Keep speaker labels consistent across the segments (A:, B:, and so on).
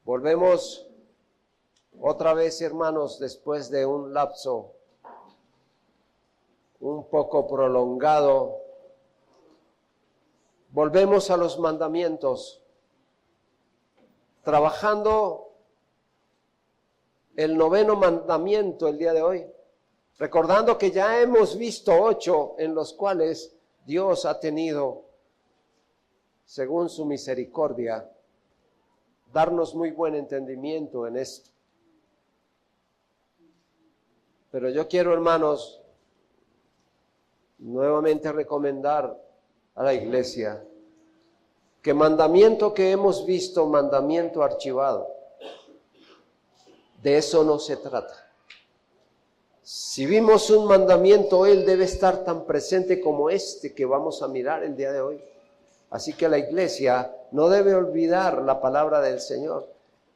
A: Volvemos otra vez, hermanos, después de un lapso un poco prolongado. Volvemos a los mandamientos, trabajando el 9º mandamiento el día de hoy, recordando que ya hemos visto 8 en los cuales Dios ha tenido, según su misericordia, darnos muy buen entendimiento en esto. Pero yo quiero, hermanos, nuevamente recomendar a la iglesia que mandamiento que hemos visto, mandamiento archivado, de eso no se trata. Si vimos un mandamiento, él debe estar tan presente como este que vamos a mirar el día de hoy. Así que la iglesia no debe olvidar la palabra del Señor.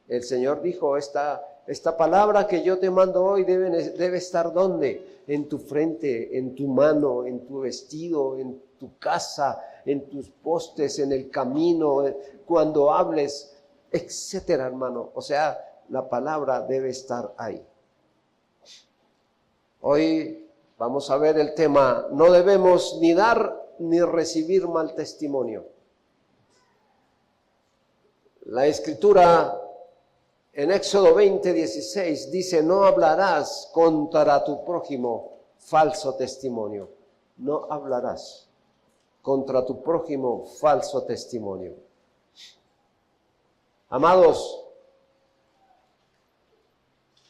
A: El Señor dijo, esta palabra que yo te mando hoy debe estar ¿dónde? En tu frente, en tu mano, en tu vestido, en tu casa, en tus postes, en el camino, cuando hables, etcétera, hermano. O sea, la palabra debe estar ahí. Hoy vamos a ver el tema, no debemos ni dar ni recibir mal testimonio. La Escritura en Éxodo 20:16 dice, no hablarás contra tu prójimo falso testimonio. No hablarás contra tu prójimo falso testimonio. Amados,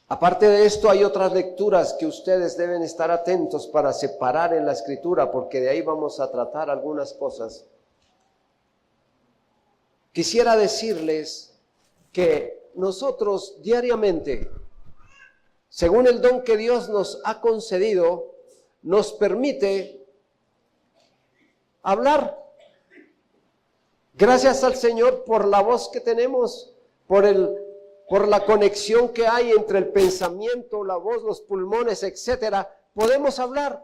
A: aparte de esto hay otras lecturas que ustedes deben estar atentos para separar en la Escritura, porque de ahí vamos a tratar algunas cosas. Quisiera decirles que nosotros diariamente, según el don que Dios nos ha concedido, nos permite hablar. Gracias al Señor por la voz que tenemos, por la conexión que hay entre el pensamiento, la voz, los pulmones, etcétera, podemos hablar.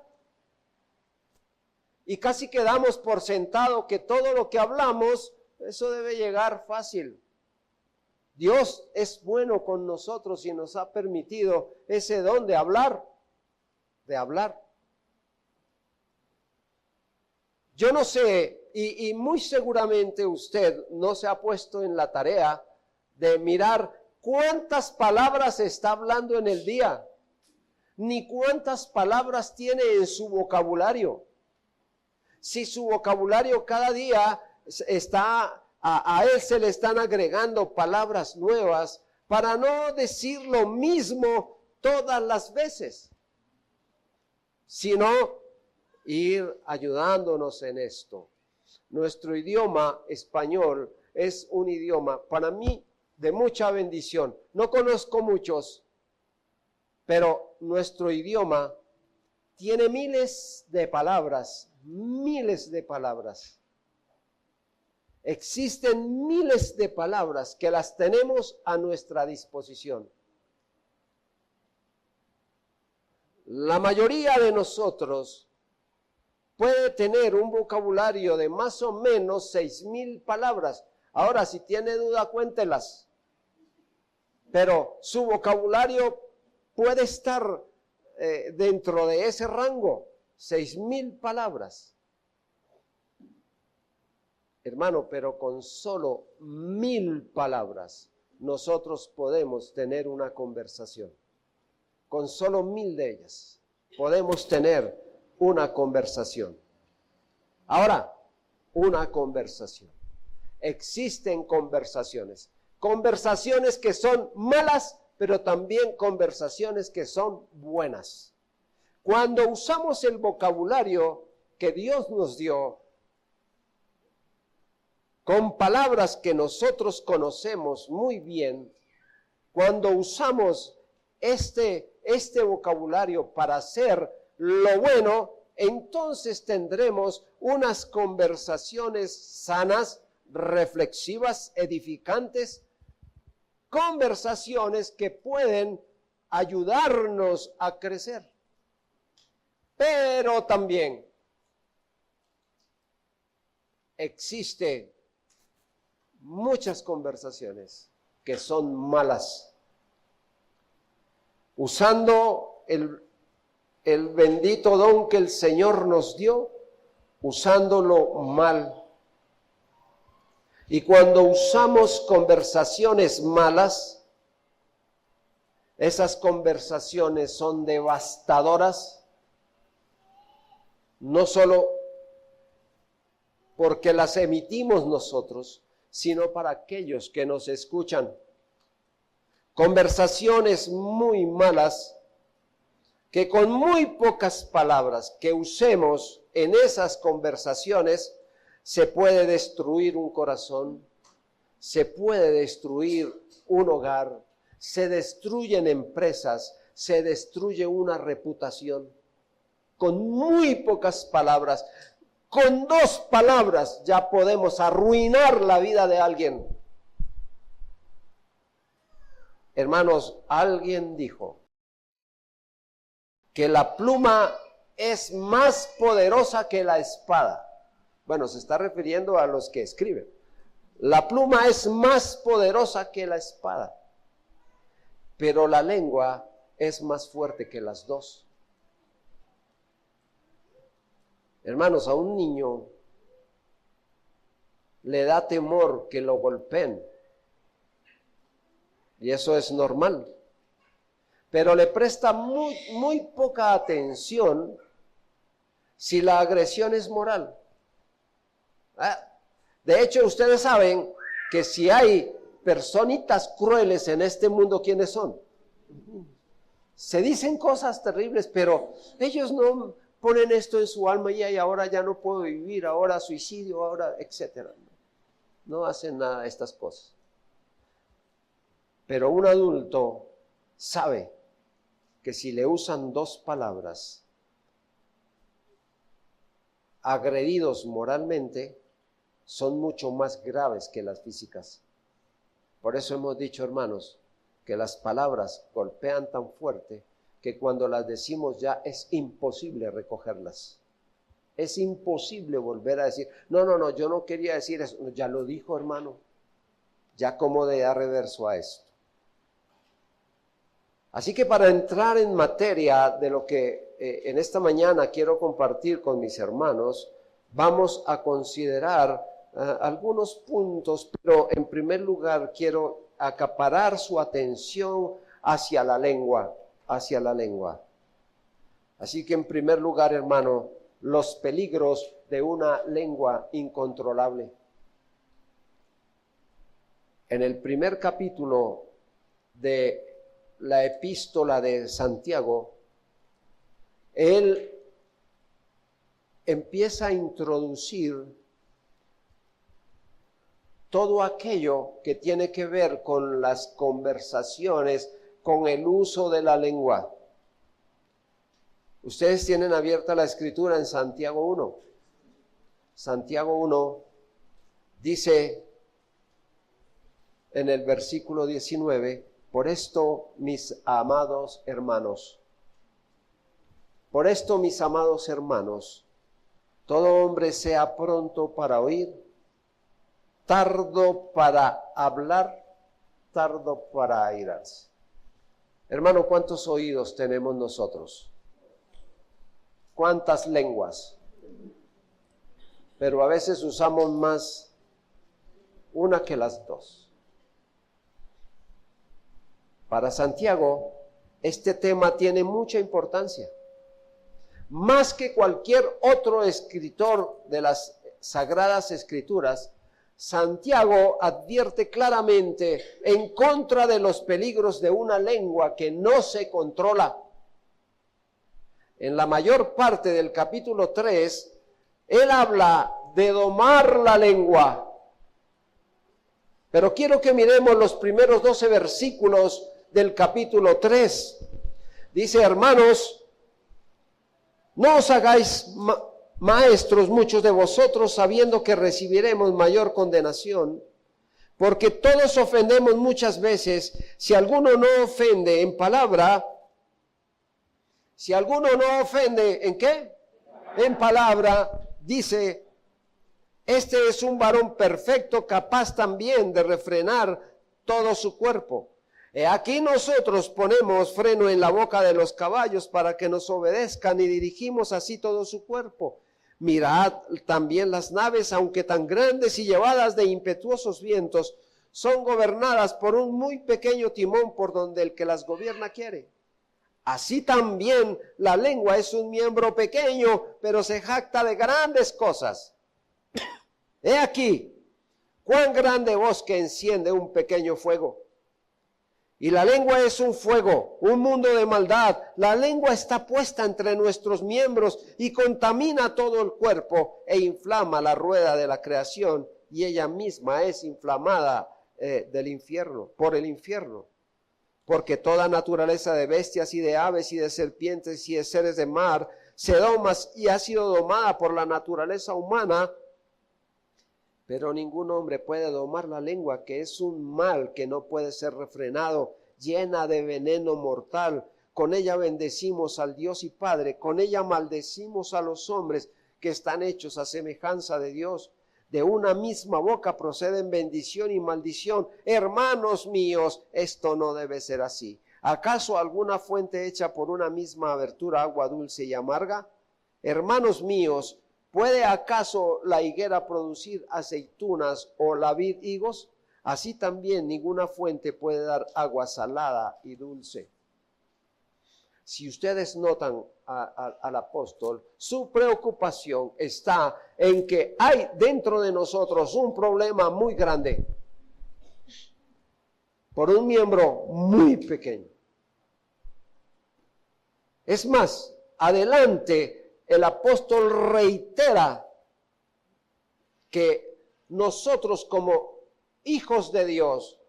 A: Y casi quedamos por sentado que todo lo que hablamos, eso debe llegar fácil. Dios es bueno con nosotros y nos ha permitido ese don de hablar, Yo no sé, y muy seguramente usted no se ha puesto en la tarea de mirar cuántas palabras está hablando en el día, ni cuántas palabras tiene en su vocabulario. Si su vocabulario cada día está, a él se le están agregando palabras nuevas para no decir lo mismo todas las veces, sino ir ayudándonos en esto. Nuestro idioma español es un idioma para mí de mucha bendición. No conozco muchos, pero nuestro idioma tiene miles de palabras. Existen miles de palabras que las tenemos a nuestra disposición. La mayoría de nosotros puede tener un vocabulario de más o menos 6,000 palabras. Ahora, si tiene duda, cuéntelas. Pero su vocabulario puede estar dentro de ese rango, 6,000 palabras. Hermano, pero con solo 1,000 palabras nosotros podemos tener una conversación. Con solo 1,000 de ellas podemos tener una conversación. Ahora, una conversación. Existen conversaciones que son malas, pero también conversaciones que son buenas. Cuando usamos el vocabulario que Dios nos dio, con palabras que nosotros conocemos muy bien, cuando usamos este vocabulario para hacer lo bueno, entonces tendremos unas conversaciones sanas, reflexivas, edificantes, conversaciones que pueden ayudarnos a crecer. Pero también existe muchas conversaciones que son malas. Usando el bendito don que el Señor nos dio, usándolo mal. Y cuando usamos conversaciones malas, esas conversaciones son devastadoras, no solo porque las emitimos nosotros, sino para aquellos que nos escuchan. Conversaciones muy malas, que con muy pocas palabras que usemos en esas conversaciones, se puede destruir un corazón, se puede destruir un hogar, se destruyen empresas, se destruye una reputación. Con muy pocas palabras, con 2 palabras ya podemos arruinar la vida de alguien. Hermanos, alguien dijo que la pluma es más poderosa que la espada. Bueno, se está refiriendo a los que escriben. La pluma es más poderosa que la espada, pero la lengua es más fuerte que las 2. Hermanos, a un niño le da temor que lo golpeen, y eso es normal, pero le presta muy poca atención si la agresión es moral. De hecho, ustedes saben que si hay personitas crueles en este mundo, ¿quiénes son? Se dicen cosas terribles, pero ellos no ponen esto en su alma y ahora ya no puedo vivir, ahora suicidio, ahora etcétera. No hacen nada de estas cosas. Pero un adulto sabe que si le usan 2 palabras, agredidos moralmente, son mucho más graves que las físicas. Por eso hemos dicho, hermanos, que las palabras golpean tan fuerte que cuando las decimos ya es imposible recogerlas. Es imposible volver a decir, no, yo no quería decir eso. Ya lo dijo, hermano. Ya cómo de dar reverso a esto. Así que para entrar en materia de lo que en esta mañana quiero compartir con mis hermanos, vamos a considerar algunos puntos, pero en primer lugar quiero acaparar su atención hacia la lengua, Así que en primer lugar, hermano, los peligros de una lengua incontrolable. En el primer capítulo de la epístola de Santiago, él empieza a introducir todo aquello que tiene que ver con las conversaciones, con el uso de la lengua. Ustedes tienen abierta la escritura en Santiago 1. Santiago 1 dice en el versículo 19, por esto, mis amados hermanos, todo hombre sea pronto para oír, tardo para hablar, tardo para airarse. Hermano, ¿cuántos oídos tenemos nosotros? ¿Cuántas lenguas? Pero a veces usamos más una que las 2. Para Santiago, este tema tiene mucha importancia. Más que cualquier otro escritor de las Sagradas Escrituras, Santiago advierte claramente en contra de los peligros de una lengua que no se controla. En la mayor parte del capítulo 3, él habla de domar la lengua. Pero quiero que miremos los primeros 12 versículos del capítulo 3. Dice, hermanos, no os hagáis maestros muchos de vosotros, sabiendo que recibiremos mayor condenación, porque todos ofendemos muchas veces. Si alguno no ofende en palabra, si alguno no ofende, ¿en qué? En palabra, dice, este es un varón perfecto, capaz también de refrenar todo su cuerpo. Aquí nosotros ponemos freno en la boca de los caballos para que nos obedezcan y dirigimos así todo su cuerpo. Mirad también las naves, aunque tan grandes y llevadas de impetuosos vientos, son gobernadas por un muy pequeño timón por donde el que las gobierna quiere. Así también la lengua es un miembro pequeño, pero se jacta de grandes cosas. He aquí, cuán grande bosque enciende un pequeño fuego. Y la lengua es un fuego, un mundo de maldad. La lengua está puesta entre nuestros miembros y contamina todo el cuerpo e inflama la rueda de la creación, y ella misma es inflamada del infierno, por el infierno. Porque toda naturaleza de bestias y de aves y de serpientes y de seres de mar se doma y ha sido domada por la naturaleza humana, pero ningún hombre puede domar la lengua, que es un mal que no puede ser refrenado, llena de veneno mortal. Con ella bendecimos al Dios y Padre, con ella maldecimos a los hombres que están hechos a semejanza de Dios. De una misma boca proceden bendición y maldición. Hermanos míos, esto no debe ser así. ¿Acaso alguna fuente hecha por una misma abertura agua dulce y amarga? Hermanos míos, ¿puede acaso la higuera producir aceitunas o la vid higos? Así también ninguna fuente puede dar agua salada y dulce. Si ustedes notan al apóstol, su preocupación está en que hay dentro de nosotros un problema muy grande por un miembro muy pequeño. Es más, adelante el apóstol reitera que nosotros como hijos de Dios,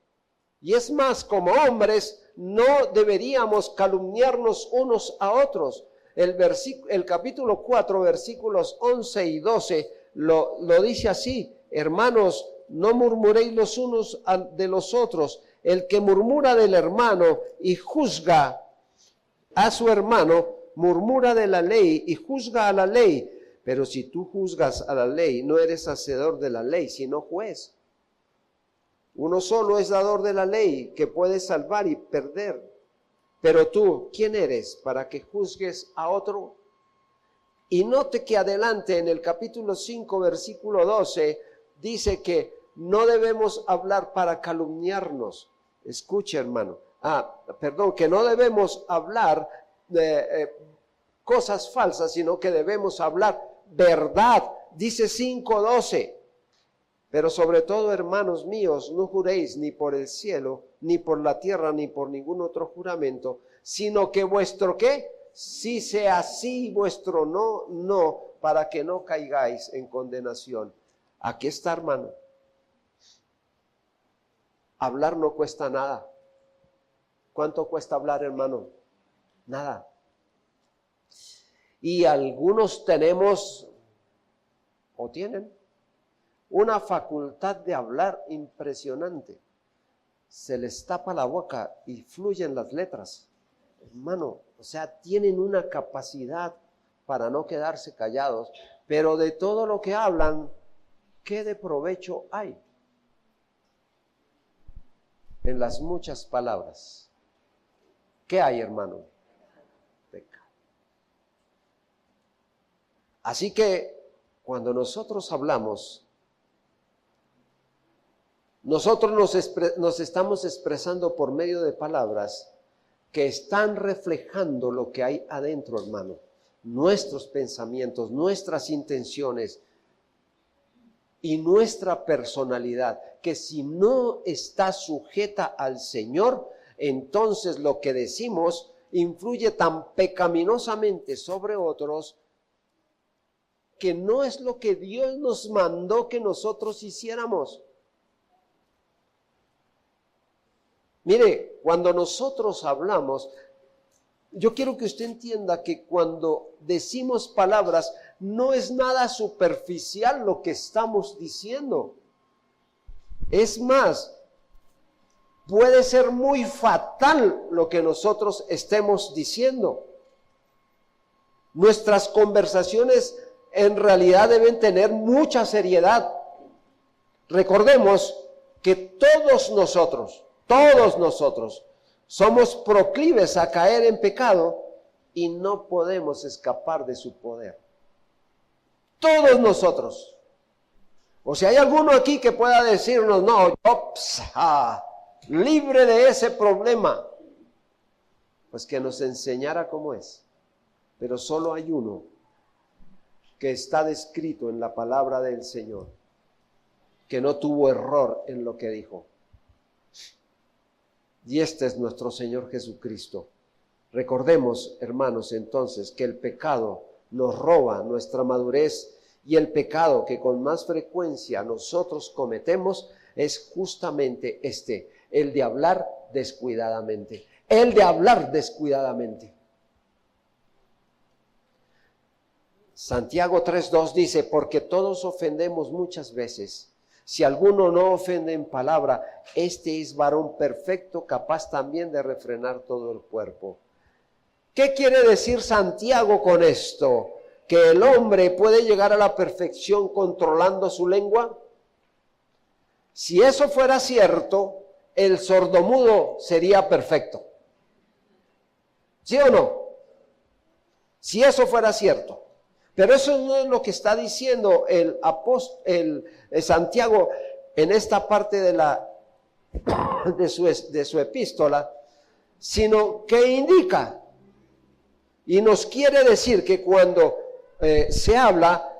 A: y es más, como hombres, no deberíamos calumniarnos unos a otros. El capítulo 4, versículos 11 y 12, lo dice así: hermanos, no murmuréis los unos de los otros. El que murmura del hermano y juzga a su hermano, murmura de la ley y juzga a la ley. Pero si tú juzgas a la ley, no eres hacedor de la ley, sino juez. Uno solo es dador de la ley, que puede salvar y perder. Pero tú, ¿quién eres para que juzgues a otro? Y note que adelante en el capítulo 5, versículo 12, dice que no debemos hablar para calumniarnos. Escuche, hermano. Que no debemos hablar de cosas falsas, sino que debemos hablar verdad. Dice 5:12. Pero sobre todo, hermanos míos, no juréis ni por el cielo, ni por la tierra, ni por ningún otro juramento, sino que vuestro ¿qué? Sí sea sí, vuestro no, no, para que no caigáis en condenación. Aquí está, hermano. Hablar no cuesta nada. ¿Cuánto cuesta hablar, hermano? Nada. Y algunos tenemos, o tienen, una facultad de hablar impresionante. Se les tapa la boca y fluyen las letras. Hermano, o sea, tienen una capacidad para no quedarse callados, pero de todo lo que hablan, ¿qué de provecho hay? En las muchas palabras. ¿Qué hay, hermano? Pecado. Así que cuando nosotros hablamos, nosotros nos estamos expresando por medio de palabras que están reflejando lo que hay adentro, hermano. Nuestros pensamientos, nuestras intenciones y nuestra personalidad, que si no está sujeta al Señor, entonces lo que decimos influye tan pecaminosamente sobre otros que no es lo que Dios nos mandó que nosotros hiciéramos. Mire, cuando nosotros hablamos, yo quiero que usted entienda que cuando decimos palabras, no es nada superficial lo que estamos diciendo. Es más, puede ser muy fatal lo que nosotros estemos diciendo. Nuestras conversaciones en realidad deben tener mucha seriedad. Recordemos que todos nosotros, Todos nosotros somos proclives a caer en pecado y no podemos escapar de su poder. Todos nosotros. O si hay alguno aquí que pueda decirnos, no, yo libre de ese problema, pues que nos enseñara cómo es. Pero solo hay uno que está descrito en la palabra del Señor, que no tuvo error en lo que dijo. Y este es nuestro Señor Jesucristo. Recordemos, hermanos, entonces, que el pecado nos roba nuestra madurez, y el pecado que con más frecuencia nosotros cometemos es justamente el de hablar descuidadamente. El de hablar descuidadamente. Santiago 3:2 dice, porque todos ofendemos muchas veces. Si alguno no ofende en palabra, este es varón perfecto, capaz también de refrenar todo el cuerpo. ¿Qué quiere decir Santiago con esto? ¿Que el hombre puede llegar a la perfección controlando su lengua? Si eso fuera cierto, el sordomudo sería perfecto. ¿Sí o no? Si eso fuera cierto. Pero eso no es lo que está diciendo el Santiago en esta parte de su epístola, sino que indica y nos quiere decir que cuando se habla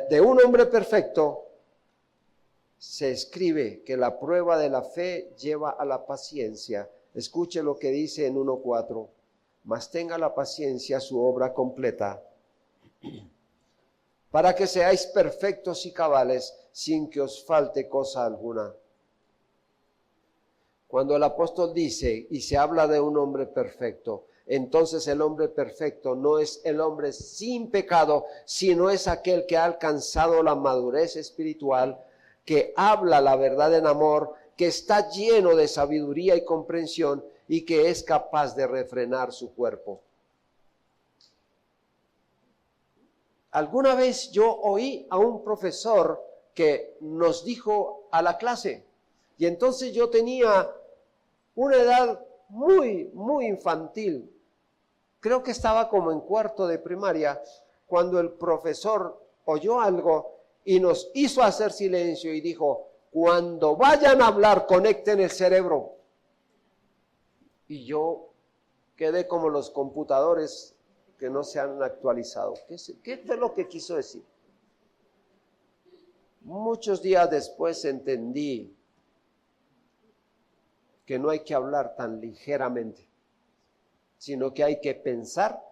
A: de un hombre perfecto, se escribe que la prueba de la fe lleva a la paciencia. Escuche lo que dice en 1:4, mas tenga la paciencia su obra completa, para que seáis perfectos y cabales, sin que os falte cosa alguna. Cuando el apóstol dice y se habla de un hombre perfecto, entonces el hombre perfecto no es el hombre sin pecado, sino es aquel que ha alcanzado la madurez espiritual, que habla la verdad en amor, que está lleno de sabiduría y comprensión y que es capaz de refrenar su cuerpo. Alguna vez yo oí a un profesor que nos dijo a la clase, y entonces yo tenía una edad muy, muy infantil. Creo que estaba como en cuarto de primaria, cuando el profesor oyó algo y nos hizo hacer silencio y dijo, cuando vayan a hablar, conecten el cerebro. Y yo quedé como los computadores que no se han actualizado. ¿Qué fue lo que quiso decir? Muchos días después entendí que no hay que hablar tan ligeramente, sino que hay que pensar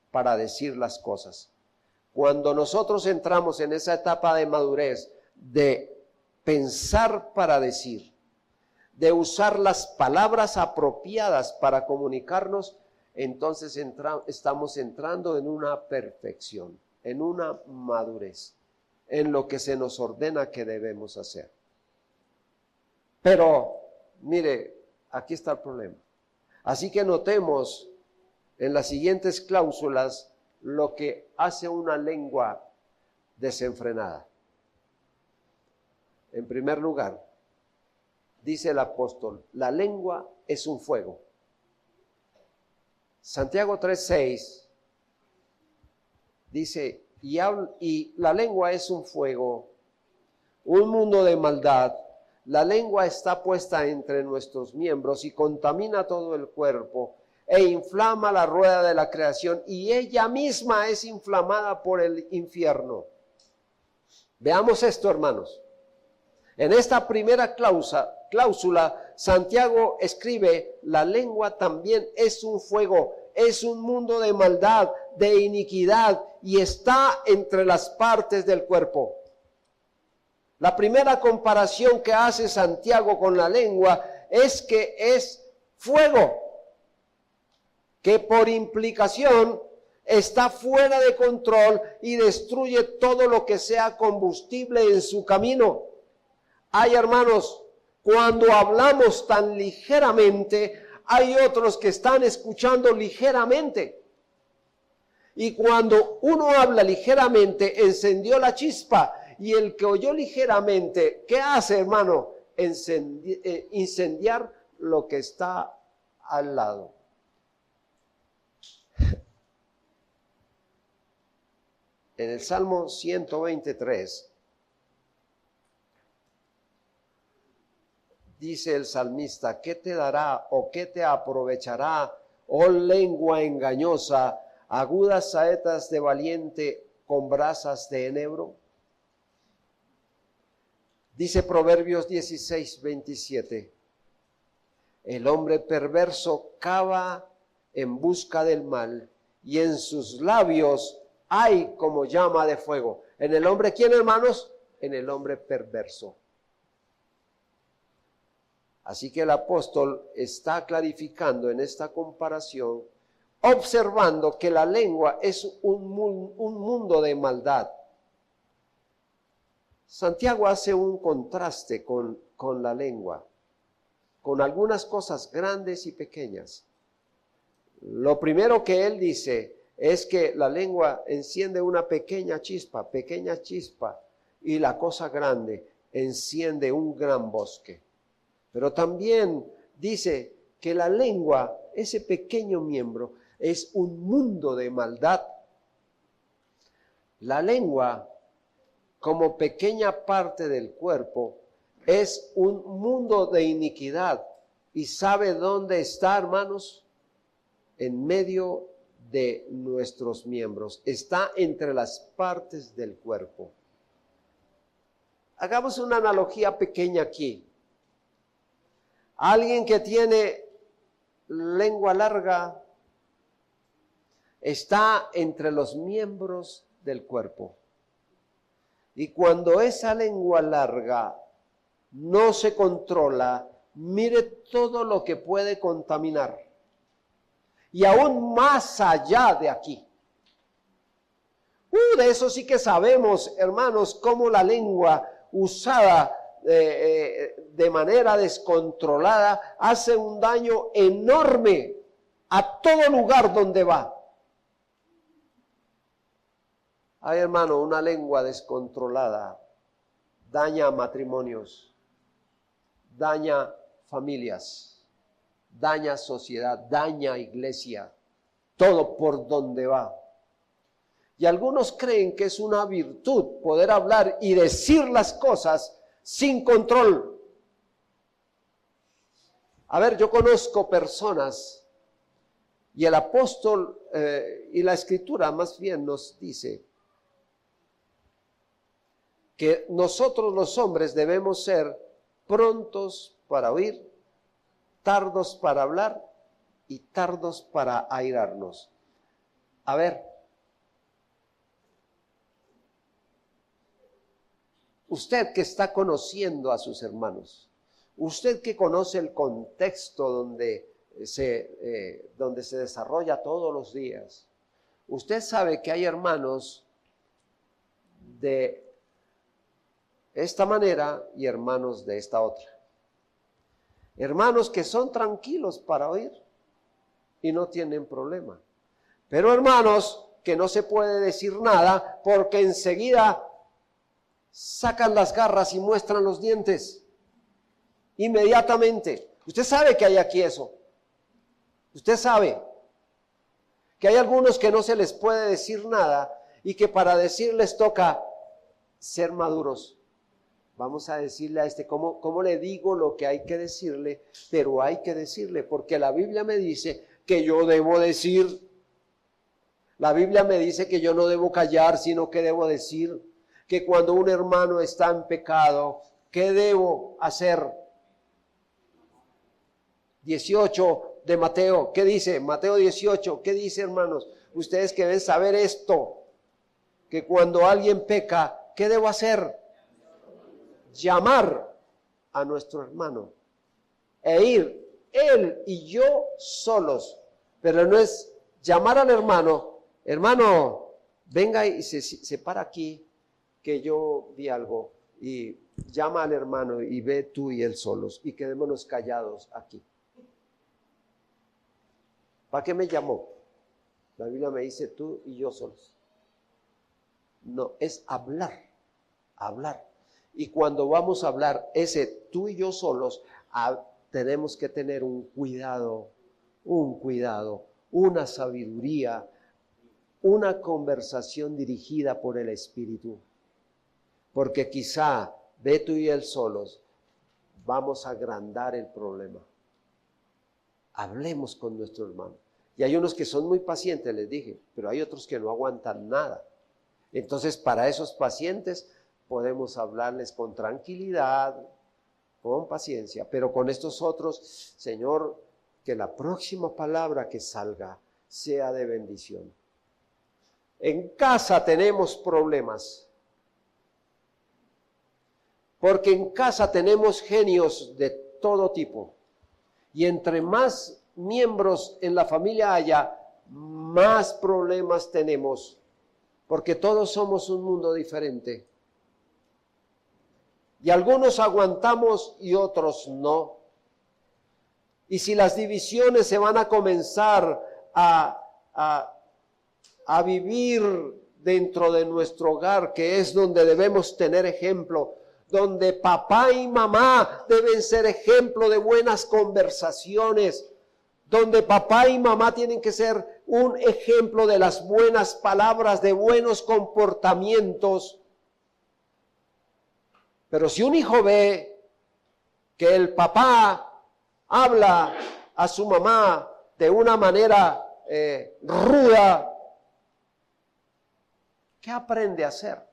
A: para decir las cosas. Cuando nosotros entramos en esa etapa de madurez, de pensar para decir, de usar las palabras apropiadas para comunicarnos, entonces estamos entrando en una perfección, en una madurez, en lo que se nos ordena que debemos hacer. Pero, mire, aquí está el problema. Así que notemos en las siguientes cláusulas lo que hace una lengua desenfrenada. En primer lugar, dice el apóstol, la lengua es un fuego. Santiago 3:6 dice, y la lengua es un fuego, un mundo de maldad. La lengua está puesta entre nuestros miembros y contamina todo el cuerpo e inflama la rueda de la creación y ella misma es inflamada por el infierno. Veamos esto, hermanos. En esta primera cláusula, Santiago escribe, la lengua también es un fuego, es un mundo de maldad, de iniquidad y está entre las partes del cuerpo. La primera comparación que hace Santiago con la lengua es que es fuego, que por implicación está fuera de control y destruye todo lo que sea combustible en su camino. Ay, hermanos, cuando hablamos tan ligeramente, hay otros que están escuchando ligeramente. Y cuando uno habla ligeramente, encendió la chispa. Y el que oyó ligeramente, ¿qué hace, hermano? incendiar lo que está al lado. En el Salmo 123 dice el salmista: ¿qué te dará o qué te aprovechará, oh lengua engañosa, agudas saetas de valiente con brasas de enebro? Dice Proverbios 16:27: el hombre perverso cava en busca del mal, y en sus labios hay como llama de fuego. ¿En el hombre quién, hermanos? En el hombre perverso. Así que el apóstol está clarificando en esta comparación, observando que la lengua es un mundo de maldad. Santiago hace un contraste con la lengua, con algunas cosas grandes y pequeñas. Lo primero que él dice es que la lengua enciende una pequeña chispa, y la cosa grande enciende un gran bosque. Pero también dice que la lengua, ese pequeño miembro, es un mundo de maldad. La lengua, como pequeña parte del cuerpo, es un mundo de iniquidad. ¿Y sabe dónde está, hermanos? En medio de nuestros miembros. Está entre las partes del cuerpo. Hagamos una analogía pequeña aquí. Alguien que tiene lengua larga está entre los miembros del cuerpo. Y cuando esa lengua larga no se controla, mire todo lo que puede contaminar. Y aún más allá de aquí. De eso sí que sabemos, hermanos, cómo la lengua usada de manera descontrolada hace un daño enorme a todo lugar donde va. Ay, hermano, una lengua descontrolada daña matrimonios, daña familias, daña sociedad, daña iglesia, todo por donde va. Y algunos creen que es una virtud poder hablar y decir las cosas sin control. A ver, yo conozco personas y el apóstol y la escritura más bien nos dice que nosotros los hombres debemos ser prontos para oír, tardos para hablar y tardos para airarnos. A ver, usted que está conociendo a sus hermanos, usted que conoce el contexto donde se desarrolla todos los días, usted sabe que hay hermanos de esta manera y hermanos de esta otra. Hermanos que son tranquilos para oír y no tienen problema. Pero hermanos que no se puede decir nada porque enseguida sacan las garras y muestran los dientes. Inmediatamente. Usted sabe que hay aquí eso. Usted sabe que hay algunos que no se les puede decir nada y que para decirles toca ser maduros. Vamos a decirle a ¿cómo le digo lo que hay que decirle? Pero hay que decirle, porque la Biblia me dice que yo debo decir. La Biblia me dice que yo no debo callar, sino que debo decir. Que cuando un hermano está en pecado, ¿qué debo hacer? 18 de Mateo, ¿qué dice? Mateo 18, ¿qué dice, hermanos? Ustedes que deben saber esto, que cuando alguien peca, ¿qué debo hacer? Llamar a nuestro hermano e ir él y yo solos, pero no es llamar al hermano, venga y se para aquí que yo vi algo, y llama al hermano y ve tú y él solos y quedémonos callados aquí. ¿Para qué me llamó? La Biblia me dice tú y yo solos. No, es hablar. Y cuando vamos a hablar ese tú y yo solos, tenemos que tener un cuidado, una sabiduría, una conversación dirigida por el Espíritu. Porque quizá de tú y él solos vamos a agrandar el problema. Hablemos con nuestro hermano. Y hay unos que son muy pacientes, les dije, pero hay otros que no aguantan nada. Entonces, para esos pacientes podemos hablarles con tranquilidad, con paciencia, pero con estos otros, Señor, que la próxima palabra que salga sea de bendición. En casa tenemos problemas, porque en casa tenemos genios de todo tipo, y entre más miembros en la familia haya, más problemas tenemos, porque todos somos un mundo diferente. Y algunos aguantamos y otros no. Y si las divisiones se van a comenzar a vivir dentro de nuestro hogar, que es donde debemos tener ejemplo, donde papá y mamá deben ser ejemplo de buenas conversaciones, donde papá y mamá tienen que ser un ejemplo de las buenas palabras, de buenos comportamientos. Pero si un hijo ve que el papá habla a su mamá de una manera ruda, ¿qué aprende a hacer?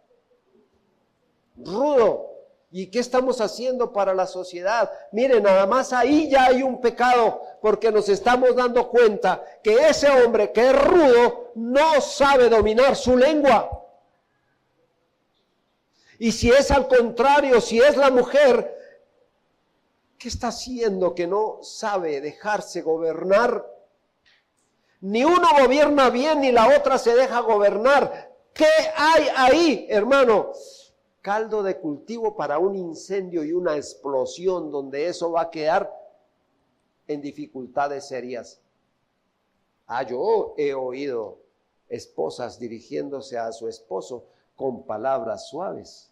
A: Rudo. ¿Y qué estamos haciendo para la sociedad? Miren, nada más ahí ya hay un pecado, porque nos estamos dando cuenta que ese hombre que es rudo no sabe dominar su lengua. Y si es al contrario, si es la mujer, ¿qué está haciendo que no sabe dejarse gobernar? Ni uno gobierna bien ni la otra se deja gobernar. ¿Qué hay ahí, hermano? Caldo de cultivo para un incendio y una explosión donde eso va a quedar en dificultades serias. Yo he oído esposas dirigiéndose a su esposo con palabras suaves.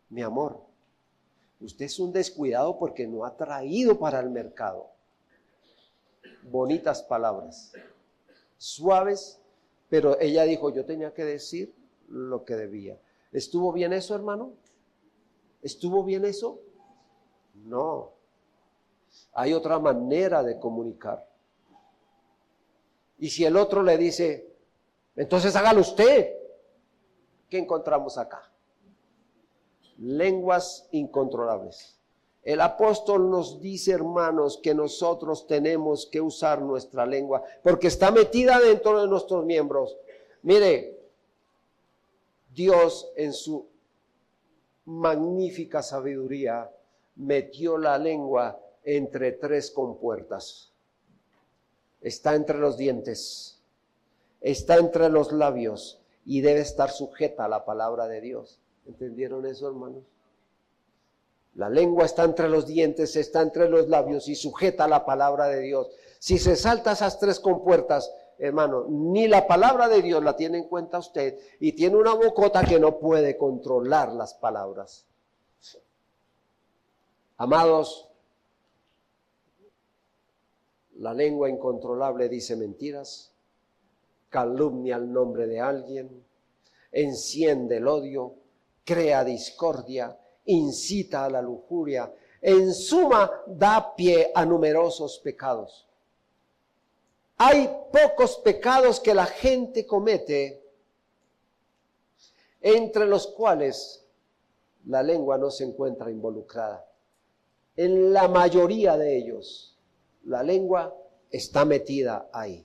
A: Mi amor, usted es un descuidado porque no ha traído para el mercado bonitas palabras, suaves, pero ella dijo, yo tenía que decir lo que debía. ¿Estuvo bien eso, hermano? ¿Estuvo bien eso? No. Hay otra manera de comunicar. Y si el otro le dice, entonces hágalo usted, ¿qué encontramos acá? Lenguas incontrolables. El apóstol nos dice, hermanos, que nosotros tenemos que usar nuestra lengua, porque está metida dentro de nuestros miembros. Mire, Dios en su magnífica sabiduría metió la lengua entre 3 compuertas. Está entre los dientes, está entre los labios y debe estar sujeta a la palabra de Dios. ¿Entendieron eso, hermanos? La lengua está entre los dientes, está entre los labios y sujeta a la palabra de Dios. Si se salta esas 3 compuertas, hermano, ni la palabra de Dios la tiene en cuenta usted y tiene una bocota que no puede controlar las palabras. Amados, la lengua incontrolable dice mentiras, calumnia al nombre de alguien, enciende el odio, crea discordia, incita a la lujuria, en suma da pie a numerosos pecados. Hay pocos pecados que la gente comete, entre los cuales la lengua no se encuentra involucrada. En la mayoría de ellos, la lengua está metida ahí.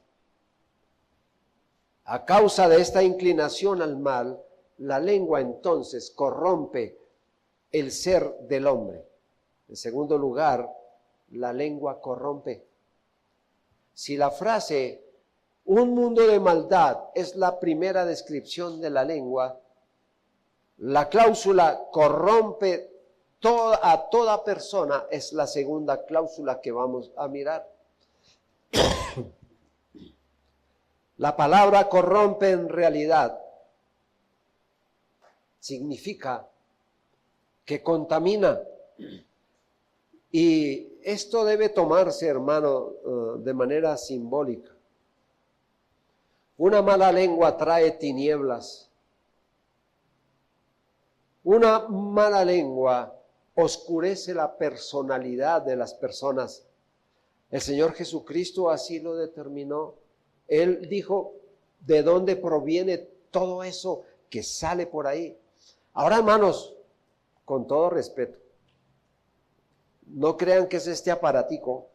A: A causa de esta inclinación al mal, la lengua entonces corrompe el ser del hombre. En segundo lugar, la lengua corrompe. Si la frase un mundo de maldad es la primera descripción de la lengua, la cláusula corrompe a toda persona es la segunda cláusula que vamos a mirar. La palabra corrompe en realidad significa que contamina. Y esto debe tomarse, hermano, de manera simbólica. Una mala lengua trae tinieblas. Una mala lengua oscurece la personalidad de las personas. El Señor Jesucristo así lo determinó. Él dijo de dónde proviene todo eso que sale por ahí. Ahora, hermanos, con todo respeto, no crean que es este aparatico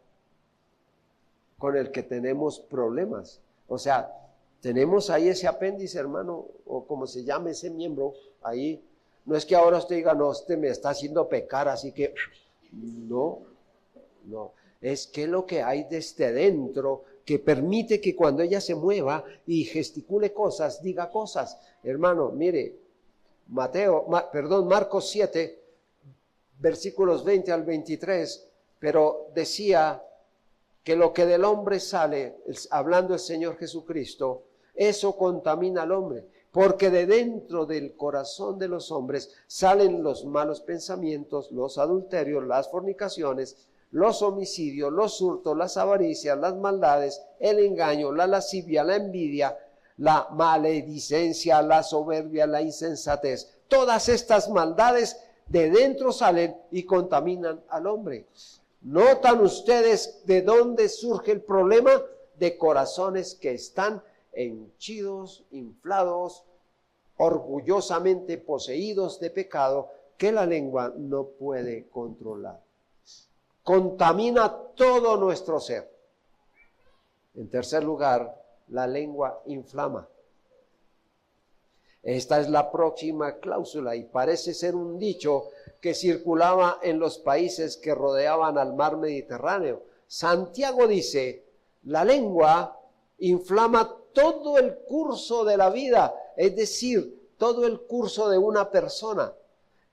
A: con el que tenemos problemas. O sea, tenemos ahí ese apéndice, hermano, o como se llame ese miembro, ahí. No es que ahora usted diga, no, usted me está haciendo pecar, así que no. Es que lo que hay desde dentro que permite que cuando ella se mueva y gesticule cosas, diga cosas. Hermano, mire, Marcos 7, versículos 20 al 23, pero decía que lo que del hombre sale, hablando el Señor Jesucristo, eso contamina al hombre, porque de dentro del corazón de los hombres salen los malos pensamientos, los adulterios, las fornicaciones, los homicidios, los hurtos, las avaricias, las maldades, el engaño, la lascivia, la envidia, la maledicencia, la soberbia, la insensatez. Todas estas maldades de dentro salen y contaminan al hombre. ¿Notan ustedes de dónde surge el problema? De corazones que están henchidos, inflados, orgullosamente poseídos de pecado que la lengua no puede controlar. Contamina todo nuestro ser. En tercer lugar, la lengua inflama. Esta es la próxima cláusula y parece ser un dicho que circulaba en los países que rodeaban al mar Mediterráneo. Santiago dice, la lengua inflama todo el curso de la vida, es decir, todo el curso de una persona.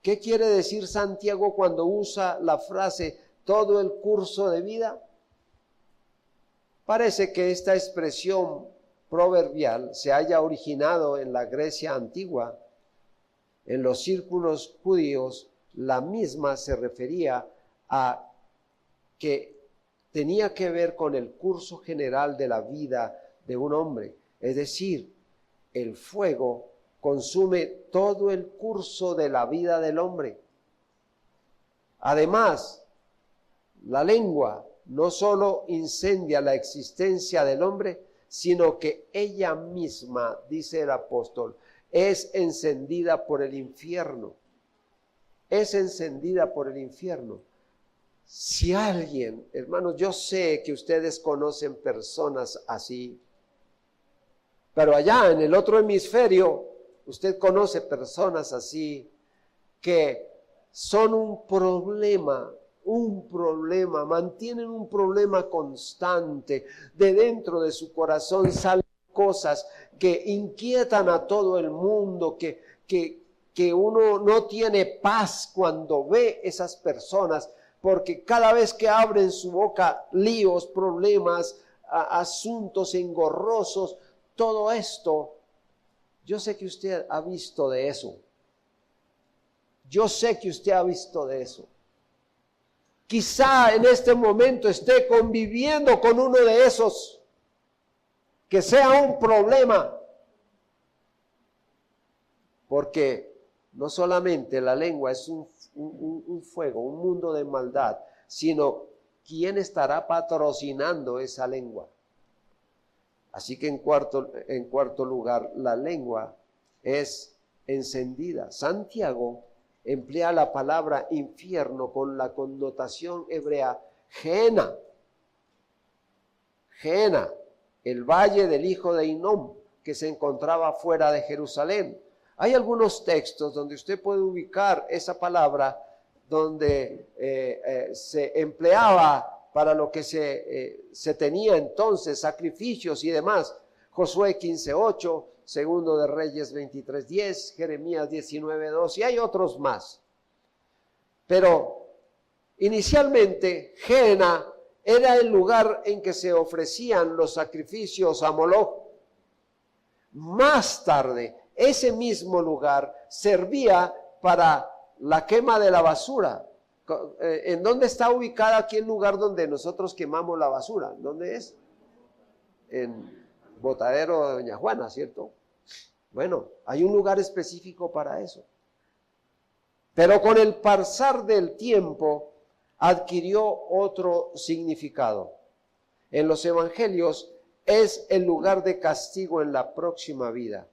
A: ¿Qué quiere decir Santiago cuando usa la frase todo el curso de vida? Parece que esta expresión proverbial se haya originado en la Grecia antigua. En los círculos judíos, la misma se refería a que tenía que ver con el curso general de la vida de un hombre. Es decir, el fuego consume todo el curso de la vida del hombre. Además, la lengua no solo incendia la existencia del hombre, sino que ella misma, dice el apóstol, es encendida por el infierno. Es encendida por el infierno. Si alguien, hermanos, yo sé que ustedes conocen personas así, pero allá en el otro hemisferio, usted conoce personas así que son un problema, mantienen un problema constante. De dentro de su corazón salen cosas que inquietan a todo el mundo, que uno no tiene paz cuando ve esas personas, porque cada vez que abren su boca, líos, problemas, asuntos engorrosos, todo esto. Yo sé que usted ha visto de eso. Yo sé que usted ha visto de eso. Quizá en este momento esté conviviendo con uno de esos, que sea un problema, porque no solamente la lengua es un fuego, un mundo de maldad, sino ¿quién estará patrocinando esa lengua? Así que en cuarto lugar, la lengua es encendida. Santiago emplea la palabra infierno con la connotación hebrea Gehenna. Gehenna, el valle del hijo de Hinnom, que se encontraba fuera de Jerusalén. Hay algunos textos donde usted puede ubicar esa palabra donde se empleaba para lo que se tenía entonces, sacrificios y demás. Josué 15:8, Segundo de Reyes 23:10, Jeremías 19:2 y hay otros más. Pero inicialmente Gehenna era el lugar en que se ofrecían los sacrificios a Moloch. Más tarde, ese mismo lugar servía para la quema de la basura. ¿En dónde está ubicada aquí el lugar donde nosotros quemamos la basura? ¿Dónde es? En Botadero de Doña Juana, ¿cierto? Bueno, hay un lugar específico para eso. Pero con el pasar del tiempo adquirió otro significado. En los evangelios es el lugar de castigo en la próxima vida.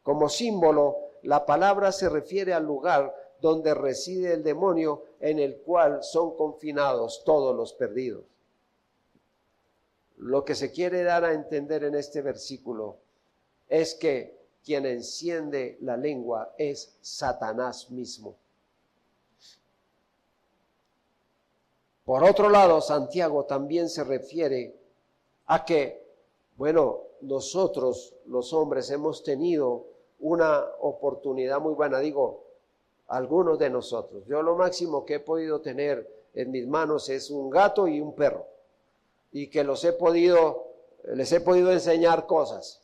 A: Como símbolo, la palabra se refiere al lugar donde reside el demonio, en el cual son confinados todos los perdidos. Lo que se quiere dar a entender en este versículo es que quien enciende la lengua es Satanás mismo. Por otro lado, Santiago también se refiere a que, bueno, nosotros los hombres hemos tenido una oportunidad muy buena, digo, algunos de nosotros. Yo lo máximo que he podido tener en mis manos es un gato y un perro, y que les he podido enseñar cosas.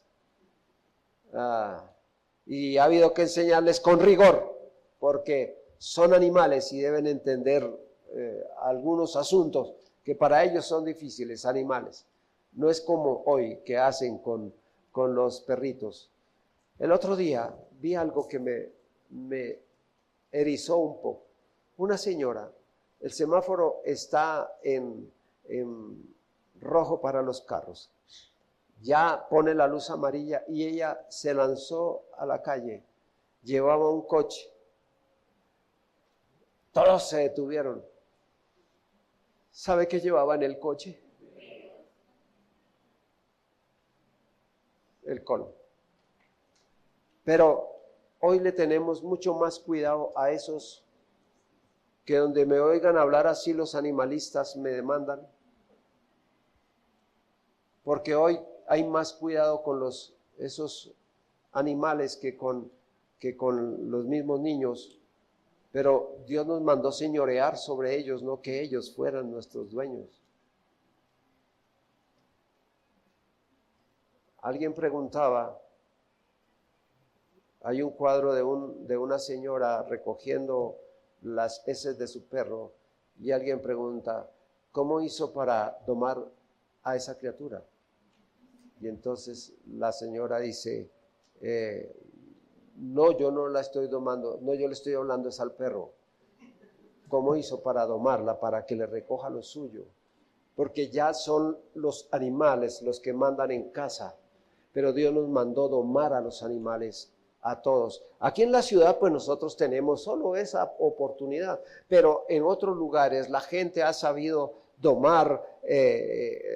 A: Y ha habido que enseñarles con rigor, porque son animales y deben entender algunos asuntos que para ellos son difíciles, animales. No es como hoy que hacen con los perritos. El otro día vi algo que me erizó un poco. Una señora, el semáforo está en rojo para los carros. Ya pone la luz amarilla y ella se lanzó a la calle. Llevaba un coche. Todos se detuvieron. ¿Sabe qué llevaba en el coche? El colmo. Pero hoy le tenemos mucho más cuidado a esos que donde me oigan hablar así los animalistas me demandan. Porque hoy hay más cuidado con esos animales que con los mismos niños. Pero Dios nos mandó señorear sobre ellos, no que ellos fueran nuestros dueños. Alguien preguntaba, hay un cuadro de una señora recogiendo las heces de su perro, y alguien pregunta, ¿cómo hizo para domar a esa criatura? Y entonces la señora dice, no, yo no la estoy domando, no, yo le estoy hablando es al perro. ¿Cómo hizo para domarla, para que le recoja lo suyo? Porque ya son los animales los que mandan en casa, pero Dios nos mandó domar a los animales, a todos. Aquí en la ciudad pues nosotros tenemos solo esa oportunidad, pero en otros lugares la gente ha sabido domar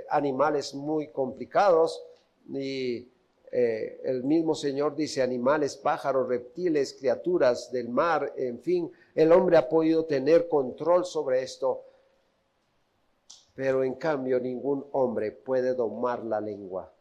A: animales muy complicados, y el mismo Señor dice animales, pájaros, reptiles, criaturas del mar, en fin, el hombre ha podido tener control sobre esto, pero en cambio ningún hombre puede domar la lengua.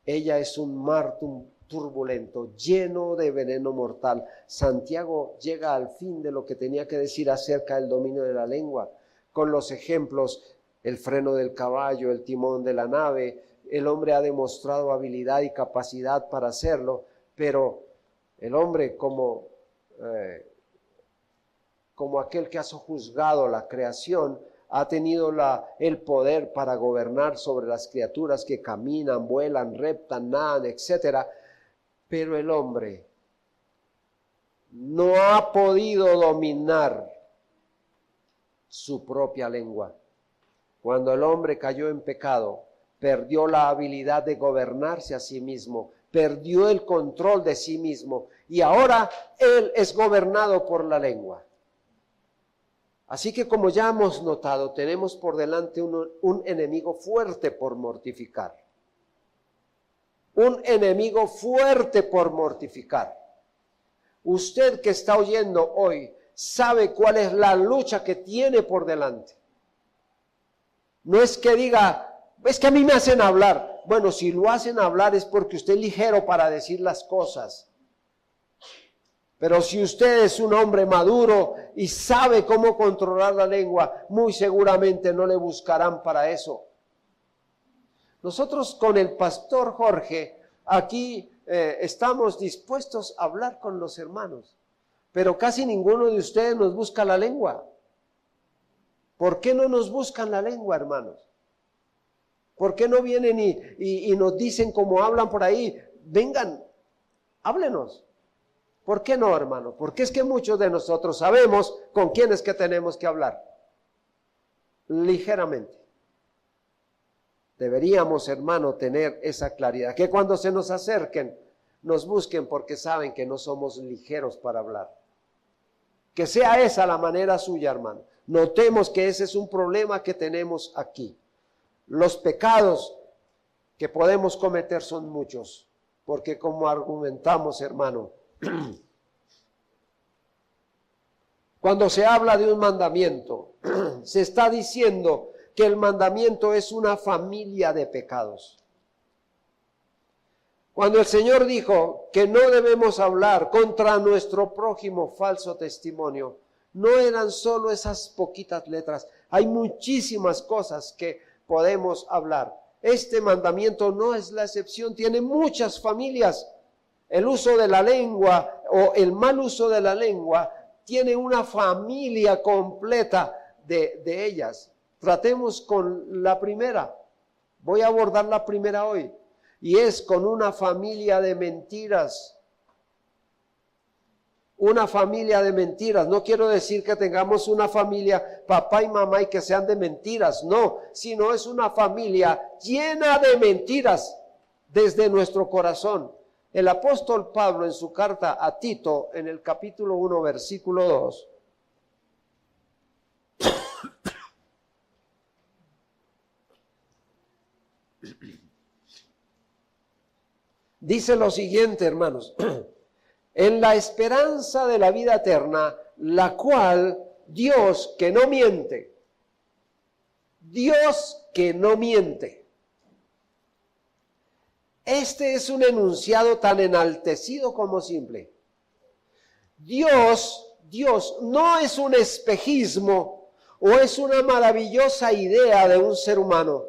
A: Ella es un mar turbulento, lleno de veneno mortal. Santiago llega al fin de lo que tenía que decir acerca del dominio de la lengua, con los ejemplos, el freno del caballo, el timón de la nave. El hombre ha demostrado habilidad y capacidad para hacerlo, pero el hombre como aquel que ha sojuzgado la creación, ha tenido el poder para gobernar sobre las criaturas que caminan, vuelan, reptan, nadan, etc. Pero el hombre no ha podido dominar su propia lengua. Cuando el hombre cayó en pecado, perdió la habilidad de gobernarse a sí mismo, perdió el control de sí mismo, y ahora él es gobernado por la lengua. Así que, como ya hemos notado, tenemos por delante un enemigo fuerte por mortificar. Un enemigo fuerte por mortificar. Usted que está oyendo hoy sabe cuál es la lucha que tiene por delante. No es que diga, es que a mí me hacen hablar. Bueno, si lo hacen hablar es porque usted es ligero para decir las cosas. Pero si usted es un hombre maduro y sabe cómo controlar la lengua, muy seguramente no le buscarán para eso. Nosotros con el pastor Jorge aquí estamos dispuestos a hablar con los hermanos, pero casi ninguno de ustedes nos busca la lengua. ¿Por qué no nos buscan la lengua, hermanos? ¿Por qué no vienen y nos dicen como hablan por ahí? Vengan, háblenos. ¿Por qué no, hermano? Porque es que muchos de nosotros sabemos con quién es que tenemos que hablar. Ligeramente. Deberíamos, hermano, tener esa claridad. Que cuando se nos acerquen, nos busquen porque saben que no somos ligeros para hablar. Que sea esa la manera suya, hermano. Notemos que ese es un problema que tenemos aquí. Los pecados que podemos cometer son muchos, porque como argumentamos, hermano, cuando se habla de un mandamiento, se está diciendo que el mandamiento es una familia de pecados. Cuando el Señor dijo que no debemos hablar contra nuestro prójimo falso testimonio, no eran solo esas poquitas letras, hay muchísimas cosas que podemos hablar. Este mandamiento no es la excepción, tiene muchas familias. El uso de la lengua o el mal uso de la lengua tiene una familia completa de ellas. Tratemos con la primera. Voy a abordar la primera hoy. Y es con una familia de mentiras. Una familia de mentiras. No quiero decir que tengamos una familia, papá y mamá, y que sean de mentiras. No, sino es una familia llena de mentiras desde nuestro corazón. El apóstol Pablo en su carta a Tito, en el capítulo 1, versículo 2, dice lo siguiente, hermanos: en la esperanza de la vida eterna, la cual Dios que no miente, Dios que no miente. Este es un enunciado tan enaltecido como simple. Dios no es un espejismo o es una maravillosa idea de un ser humano.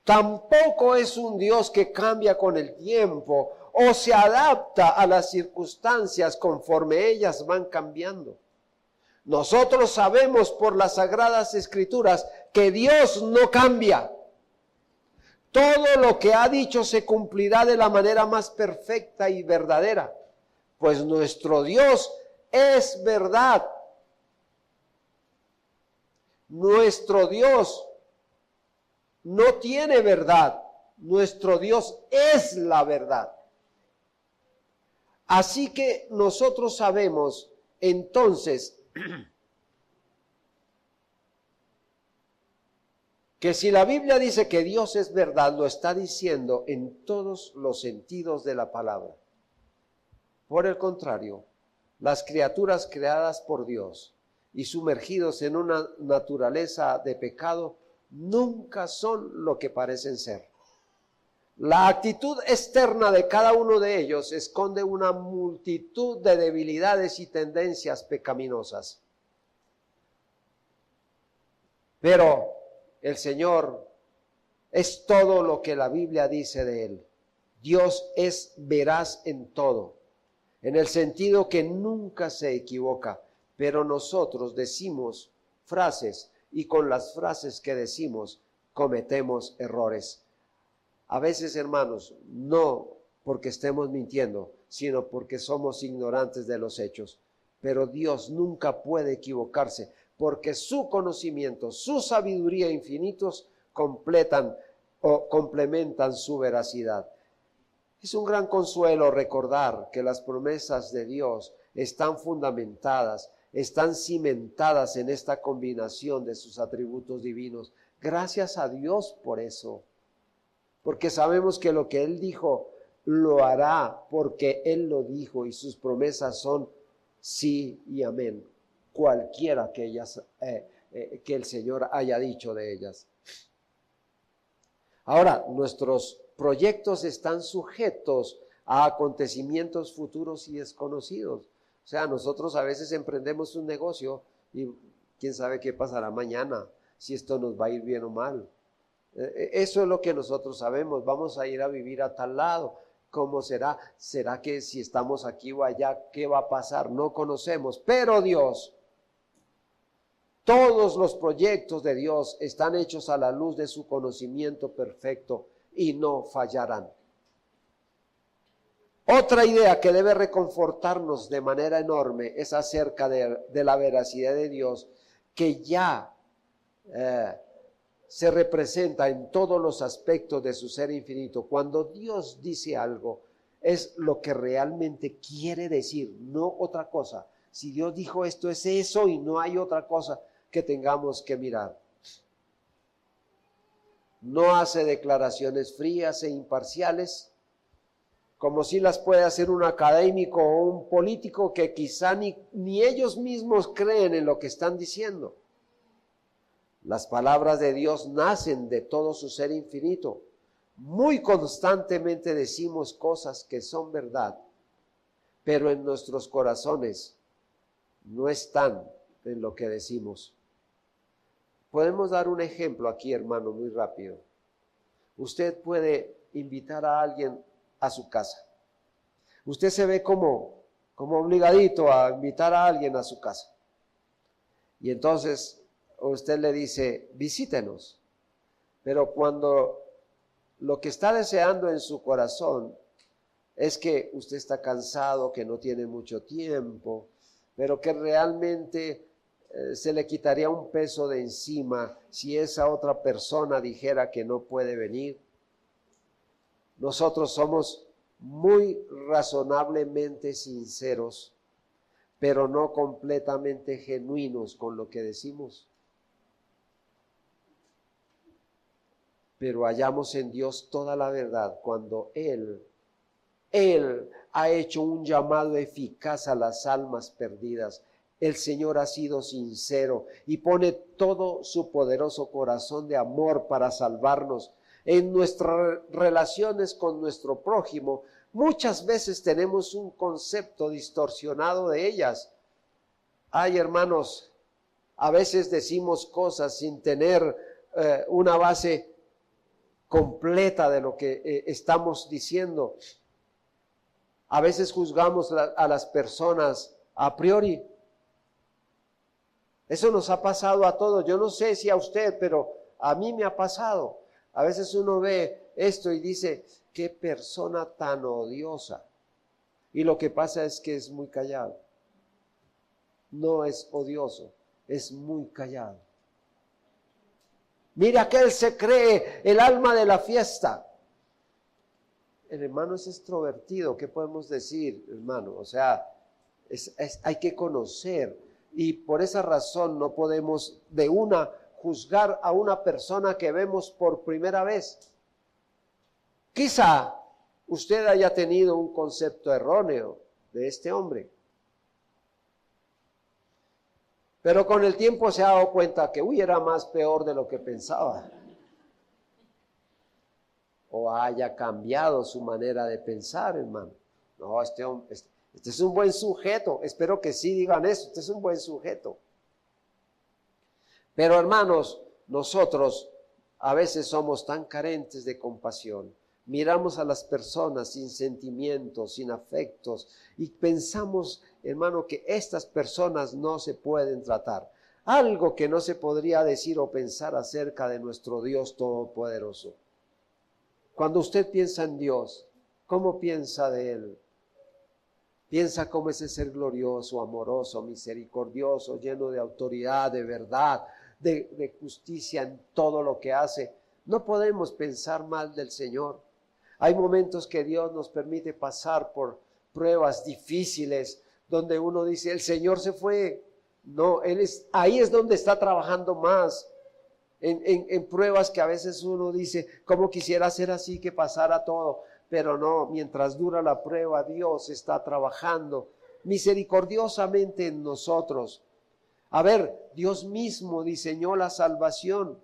A: Tampoco es un Dios que cambia con el tiempo o se adapta a las circunstancias conforme ellas van cambiando. Nosotros sabemos por las Sagradas Escrituras que Dios no cambia. Todo lo que ha dicho se cumplirá de la manera más perfecta y verdadera, pues nuestro Dios es verdad. Nuestro Dios no tiene verdad, nuestro Dios es la verdad. Así que nosotros sabemos entonces que si la Biblia dice que Dios es verdad, lo está diciendo en todos los sentidos de la palabra. Por el contrario, las criaturas creadas por Dios y sumergidos en una naturaleza de pecado nunca son lo que parecen ser. La actitud externa de cada uno de ellos esconde una multitud de debilidades y tendencias pecaminosas. Pero el Señor es todo lo que la Biblia dice de Él. Dios es veraz en todo, en el sentido que nunca se equivoca, pero nosotros decimos frases y con las frases que decimos cometemos errores. A veces, hermanos, no porque estemos mintiendo, sino porque somos ignorantes de los hechos. Pero Dios nunca puede equivocarse, porque su conocimiento, su sabiduría infinitos completan o complementan su veracidad. Es un gran consuelo recordar que las promesas de Dios están fundamentadas, están cimentadas en esta combinación de sus atributos divinos. Gracias a Dios por eso, porque sabemos que lo que Él dijo lo hará porque Él lo dijo y sus promesas son sí y amén, cualquiera que ellas, que el Señor haya dicho de ellas. Ahora, nuestros proyectos están sujetos a acontecimientos futuros y desconocidos. O sea, nosotros a veces emprendemos un negocio y quién sabe qué pasará mañana, si esto nos va a ir bien o mal. Eso es lo que nosotros sabemos. Vamos a ir a vivir a tal lado. ¿Cómo será? ¿Será que si estamos aquí o allá, qué va a pasar? No conocemos, pero Dios, todos los proyectos de Dios están hechos a la luz de su conocimiento perfecto y no fallarán. Otra idea que debe reconfortarnos de manera enorme es acerca de la veracidad de Dios, que ya se representa en todos los aspectos de su ser infinito. Cuando Dios dice algo, es lo que realmente quiere decir, no otra cosa. Si Dios dijo esto, es eso y no hay otra cosa que tengamos que mirar. No hace declaraciones frías e imparciales, como si las puede hacer un académico o un político que quizá ni ellos mismos creen en lo que están diciendo. Las palabras de Dios nacen de todo su ser infinito. Muy constantemente decimos cosas que son verdad, pero en nuestros corazones no están en lo que decimos. Podemos dar un ejemplo aquí, hermano, muy rápido. Usted puede invitar a alguien a su casa. Usted se ve como obligadito a invitar a alguien a su casa. Y entonces usted le dice, visítenos. Pero cuando lo que está deseando en su corazón es que usted está cansado, que no tiene mucho tiempo, pero que realmente se le quitaría un peso de encima si esa otra persona dijera que no puede venir. Nosotros somos muy razonablemente sinceros, pero no completamente genuinos con lo que decimos. Pero hallamos en Dios toda la verdad cuando Él ha hecho un llamado eficaz a las almas perdidas. El Señor ha sido sincero y pone todo su poderoso corazón de amor para salvarnos. En nuestras relaciones con nuestro prójimo, muchas veces tenemos un concepto distorsionado de ellas. Ay, hermanos, a veces decimos cosas sin tener una base completa de lo que estamos diciendo. A veces juzgamos a las personas a priori. Eso nos ha pasado a todos. Yo no sé si a usted, pero a mí me ha pasado. A veces uno ve esto y dice, qué persona tan odiosa. Y lo que pasa es que es muy callado. No es odioso, es muy callado. Mira que él se cree el alma de la fiesta. El hermano es extrovertido, ¿qué podemos decir, hermano? O sea, hay que conocer. Y por esa razón no podemos de una juzgar a una persona que vemos por primera vez. Quizá usted haya tenido un concepto erróneo de este hombre, pero con el tiempo se ha dado cuenta que era más peor de lo que pensaba, o haya cambiado su manera de pensar, hermano. No, este es un buen sujeto. Espero que sí digan eso. Este es un buen sujeto. Pero hermanos, nosotros a veces somos tan carentes de compasión. Miramos a las personas sin sentimientos, sin afectos, y pensamos, hermano, que estas personas no se pueden tratar. Algo que no se podría decir o pensar acerca de nuestro Dios Todopoderoso. Cuando usted piensa en Dios, ¿cómo piensa de Él? Piensa cómo es ese ser glorioso, amoroso, misericordioso, lleno de autoridad, de verdad, de justicia en todo lo que hace. No podemos pensar mal del Señor. Hay momentos que Dios nos permite pasar por pruebas difíciles, donde uno dice, el Señor se fue. No, ahí es donde está trabajando más. En pruebas que a veces uno dice, ¿cómo quisiera ser así que pasara todo? Pero no, mientras dura la prueba, Dios está trabajando misericordiosamente en nosotros. A ver, Dios mismo diseñó la salvación.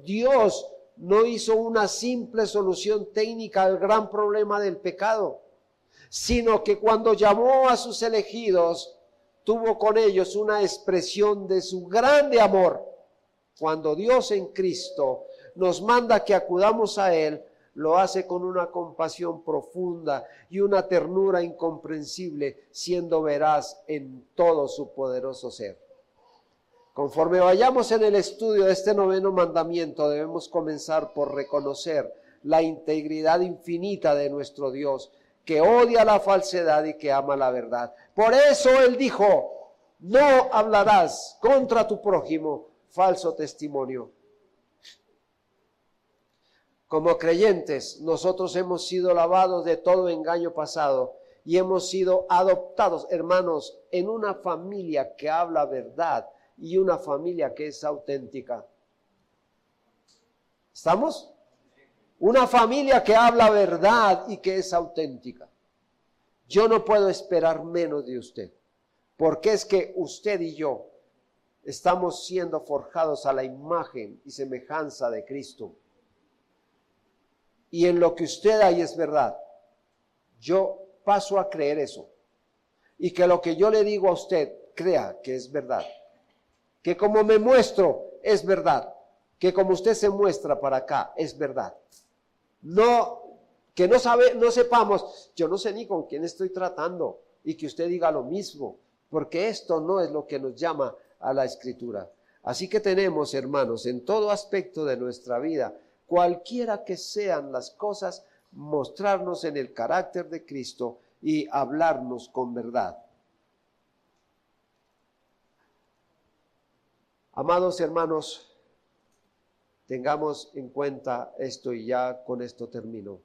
A: Dios no hizo una simple solución técnica al gran problema del pecado, sino que cuando llamó a sus elegidos, tuvo con ellos una expresión de su grande amor. Cuando Dios en Cristo nos manda que acudamos a Él, lo hace con una compasión profunda y una ternura incomprensible, siendo veraz en todo su poderoso ser. Conforme vayamos en el estudio de este 9º mandamiento, debemos comenzar por reconocer la integridad infinita de nuestro Dios, que odia la falsedad y que ama la verdad. Por eso Él dijo, no hablarás contra tu prójimo falso testimonio. Como creyentes, nosotros hemos sido lavados de todo engaño pasado y hemos sido adoptados, hermanos, en una familia que habla verdad y una familia que es auténtica. ¿Estamos? Una familia que habla verdad y que es auténtica. Yo no puedo esperar menos de usted, porque es que usted y yo estamos siendo forjados a la imagen y semejanza de Cristo. Y en lo que usted hay es verdad. Yo paso a creer eso. Y que lo que yo le digo a usted, crea que es verdad. Que como me muestro, es verdad. Que como usted se muestra para acá, es verdad. No, que no sepamos, yo no sé ni con quién estoy tratando. Y que usted diga lo mismo. Porque esto no es lo que nos llama a la Escritura. Así que tenemos, hermanos, en todo aspecto de nuestra vida, cualquiera que sean las cosas, mostrarnos en el carácter de Cristo y hablarnos con verdad. Amados hermanos, tengamos en cuenta esto y ya con esto termino.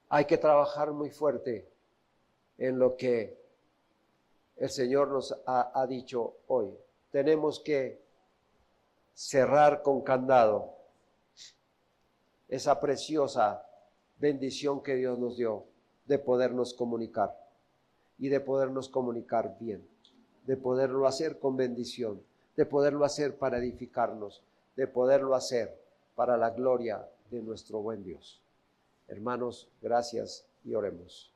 A: Hay que trabajar muy fuerte en lo que el Señor nos ha dicho hoy. Tenemos que cerrar con candado esa preciosa bendición que Dios nos dio de podernos comunicar y de podernos comunicar bien, de poderlo hacer con bendición, de poderlo hacer para edificarnos, de poderlo hacer para la gloria de nuestro buen Dios. Hermanos, gracias y oremos.